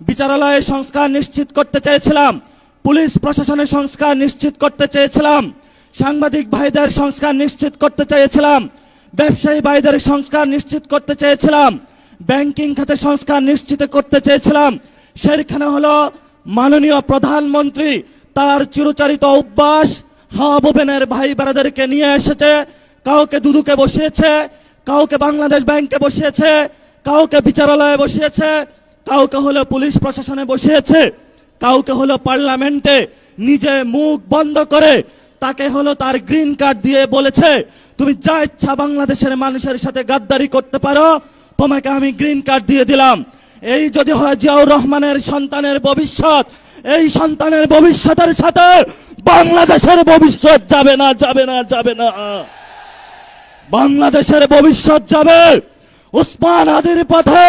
বিচারালয়ে সংস্কার নিশ্চিত করতে চেয়েছিলাম, পুলিশ প্রশাসনের সংস্কার নিশ্চিত করতে চেয়েছিলাম, সাংবাদিক ভাইদের সংস্কার নিশ্চিত করতে চেয়েছিলাম, ব্যবসায়ী ভাইদের সংস্কার নিশ্চিত করতে চেয়েছিলাম, ব্যাংকিং খাতে সংস্কার নিশ্চিত করতে চেয়েছিলাম। সেখানে হলো মাননীয় প্রধানমন্ত্রী তার চিরচরিত অভ্যাস হাওয়া ভবনের ভাই বেড়াদেরকে নিয়ে এসেছে, কাউকে দুদুকে বসিয়েছে, কাউকে বাংলাদেশ ব্যাংকে বসিয়েছে, কাউকে বিচারালয়ে বসিয়েছে, কাউকে হলো পুলিশ প্রশাসনে বসিয়েছে, কাউকে হলো পার্লামেন্টে নিজে মুখ বন্ধ করে তাকে হলো তার গ্রিন কার্ড দিয়ে বলেছে তুমি যা ইচ্ছা বাংলাদেশের মানুষের সাথে গাদ্দারি করতে পারো, তোমাকে আমি গ্রিন কার্ড দিয়ে দিলাম। এই যদি হয় জিয়াউর রহমানের সন্তানের ভবিষ্যৎ, এই সন্তানের ভবিষ্যতের সাথে বাংলাদেশের ভবিষ্যৎ যাবে না, যাবে না, যাবে না। বাংলাদেশের ভবিষ্যৎ যাবে উসমান হাদির পথে,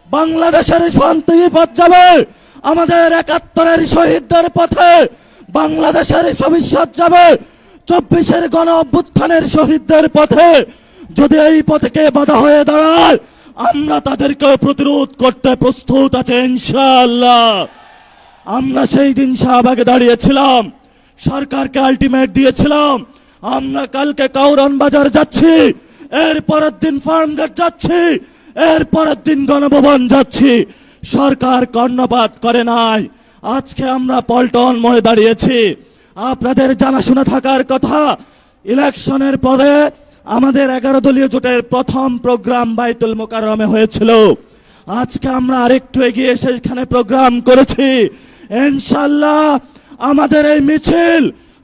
বাংলাদেশের শান্তির পথ যাবে আমাদের ৭১-এর শহীদদের পথে, বাংলাদেশের ভবিষ্যৎ যাবে ২৪-এর গণ অভ্যুত্থানের শহীদদের পথে। যদি এই পথে বাধা হয়ে দাঁড়ায়, আমরা তাদেরকে প্রতিরোধ করতে প্রস্তুত আছে ইনশাআল্লাহ। আমরা সেই দিন শাহবাগে দাঁড়িয়েছিলাম, সরকারকে আলটিমেট দিয়েছিলাম, আমরা কালকে কাউরন বাজার যাচ্ছি, এর পরের দিন ফার্মগেট যাচ্ছি, এর পরের দিন গণভবন যাচ্ছি। সরকার কর্ণপাত করে নাই। আজকে আমরা পল্টন মোড়ে দাঁড়িয়েছি। আপনাদের জানাশোনা থাকার কথা, ইলেকশনের পরে আমাদের 11 দলীয় জোটের প্রথম প্রোগ্রাম বাইতুল মোকাররমে হয়েছিল। আজকে আমরা আরেকটু এগিয়ে সেখানে প্রোগ্রাম করেছি। ইনশাআল্লাহ আমাদের এই মিছিল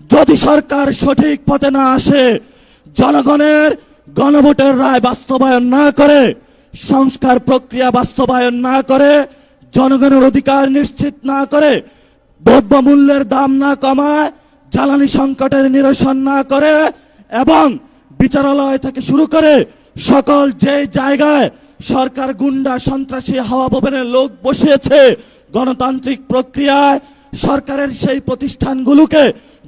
যদি সরকার সঠিক পথে না আসে, জনগণের গণভোটের রায় বাস্তবায়ন না করে, সংস্কার প্রক্রিয়া বাস্তবায়ন না করে, জনগণের অধিকার নিশ্চিত না করে, দ্রব্যমূল্যের দাম না কমায়, জ্বালানি সংকটের নিরসন না করে, এবং বিচারালয় থেকে শুরু করে সকল যে জায়গায় সরকার গুন্ডা সন্ত্রাসী হাওয়া ভবনের লোক বসিয়েছে, গণতান্ত্রিক প্রক্রিয়ায় সরকারের সেই প্রতিষ্ঠানগুলোকে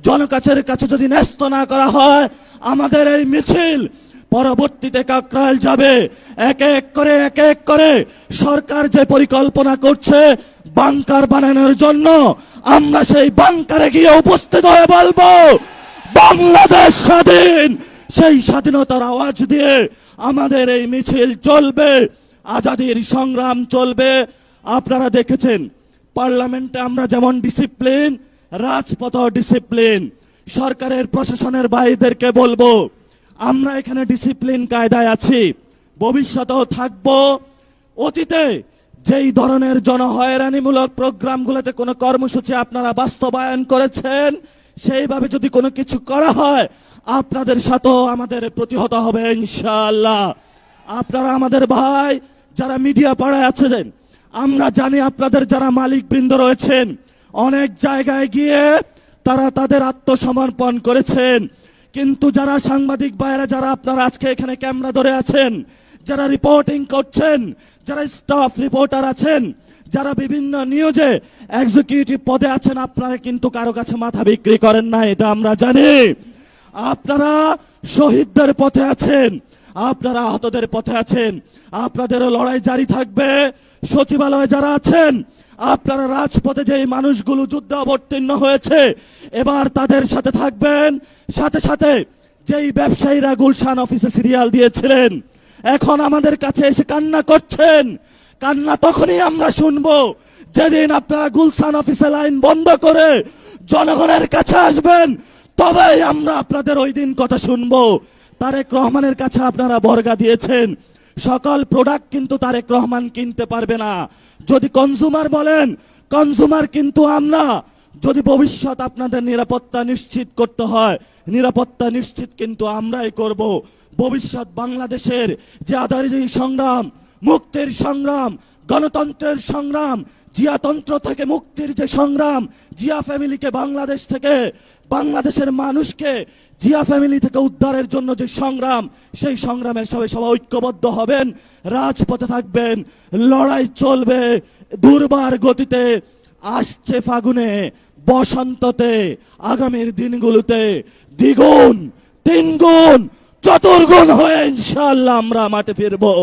জনকাছের কাছে যদি ন্যস্ত না করা হয়, আমাদের এই মিছিল পরবর্তীতে কাকরাইল যাবে। এক এক করে সরকার যে পরিকল্পনা করছে বাংকার বানানোর জন্য, আমরা সেই বাংকারে গিয়ে উপস্থিত হয়ে বলবো বাংলাদেশ স্বাধীন। সেই স্বাধীনতার আওয়াজ দিয়ে আমাদের এই মিছিল চলবে, আজাদির সংগ্রাম চলবে। আপনারা দেখেছেন পার্লামেন্টে আমরা যেমন ডিসিপ্লিন, রাজপথ ডিসিপ্লিন। সরকারের প্রশাসনের ভাইদেরকে বলবো আমরা এখানে ডিসিপ্লিন কায়দায় আছি, ভবিষ্যতেও থাকবো। অতীতে যেই ধরনের জনহয়রানিমূলক প্রোগ্রামগুলোতে কোনো কর্মসূচি আপনারা বাস্তবায়ন করেছেন, সেইভাবে যদি কোনো কিছু করা হয় আপনাদের সাথেও আমাদের প্রতিহত হবে ইনশাআল্লাহ। আপনারা আমাদের ভাই যারা মিডিয়া পাড়ায় আছেন, আমরা জানি আপনাদের যারা মালিকবৃন্দ রয়েছেন অনেক জায়গায় গিয়ে তারা তাদের আত্মসমর্পণ করেছেন, কিন্তু যারা সাংবাদিক ভাইরা যারা আপনারা আজকে এখানে ক্যামেরা ধরে আছেন, যারা রিপোর্টিং করছেন, যারা স্টাফ রিপোর্টার আছেন, যারা বিভিন্ন নিউজে এক্সিকিউটিভ পদে আছেন, আপনারা কিন্তু কারো কাছে মাথা বিক্রি করেন না, এটা আমরা জানি। আপনারা শহীদদের পথে আছেন, আপনারা আহতদের পথে আছেন, আপনাদেরও লড়াই জারি থাকবে। সচিবালয়ে যারা আছেন, আপনারা রাজপথে যে মানুষগুলো যুদ্ধে অবতীর্ণ হয়েছে এবার তাদের সাথে থাকবেন। সাথে সাথে যেই ব্যবসায়ীরা গুলশান অফিসে সিরিয়াল দিয়েছিলেন এখন আমাদের কাছে এসে কান্না করছেন, কান্না তখনই আমরা শুনবো যেদিন আপনারা গুলশান অফিসে লাইন বন্ধ করে জনগণের কাছে আসবেন, তবেই আমরা আপনাদের ওই দিন কথা শুনবো। তারেক রহমানের কাছে আপনারা বর্গা দিয়েছেন, সকল প্রোডাক্ট কিন্তু তারেক রহমান কিনতে পারবে না। যদি কনজিউমার বলেন, কনজিউমার কিন্তু আমরা। যদি ভবিষ্যৎ আপনাদের নিরাপত্তা নিশ্চিত করতে হয়, নিরাপত্তা নিশ্চিত কিন্তু আমরাই করব। ভবিষ্যৎ বাংলাদেশের যে আজাদী সংগ্রাম, মুক্তির সংগ্রাম, গণতন্ত্রের সংগ্রাম, জিয়াতন্ত্র থেকে মুক্তির যে সংগ্রাম, জিয়া ফ্যামিলিকে বাংলাদেশ থেকে, বাংলাদেশের মানুষকে জিয়া ফ্যামিলি থেকে উদ্ধারের জন্য যে সংগ্রাম, সেই সংগ্রামের সবাই ঐক্যবদ্ধ হবেন, রাজপথে থাকবেন, লড়াই চলবে দুর্বার গতিতে। আসছে ফাগুনে, বসন্ততে, আগামীর দিনগুলোতে দ্বিগুণ, তিনগুণ, চতুর্গুণ হয়ে ইনশাআল্লাহ আমরা মাঠে ফিরবো।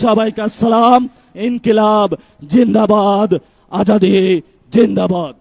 সবাইকে আসসালাম। ইনকিলাব জিন্দাবাদ। আজাদি জিন্দাবাদ।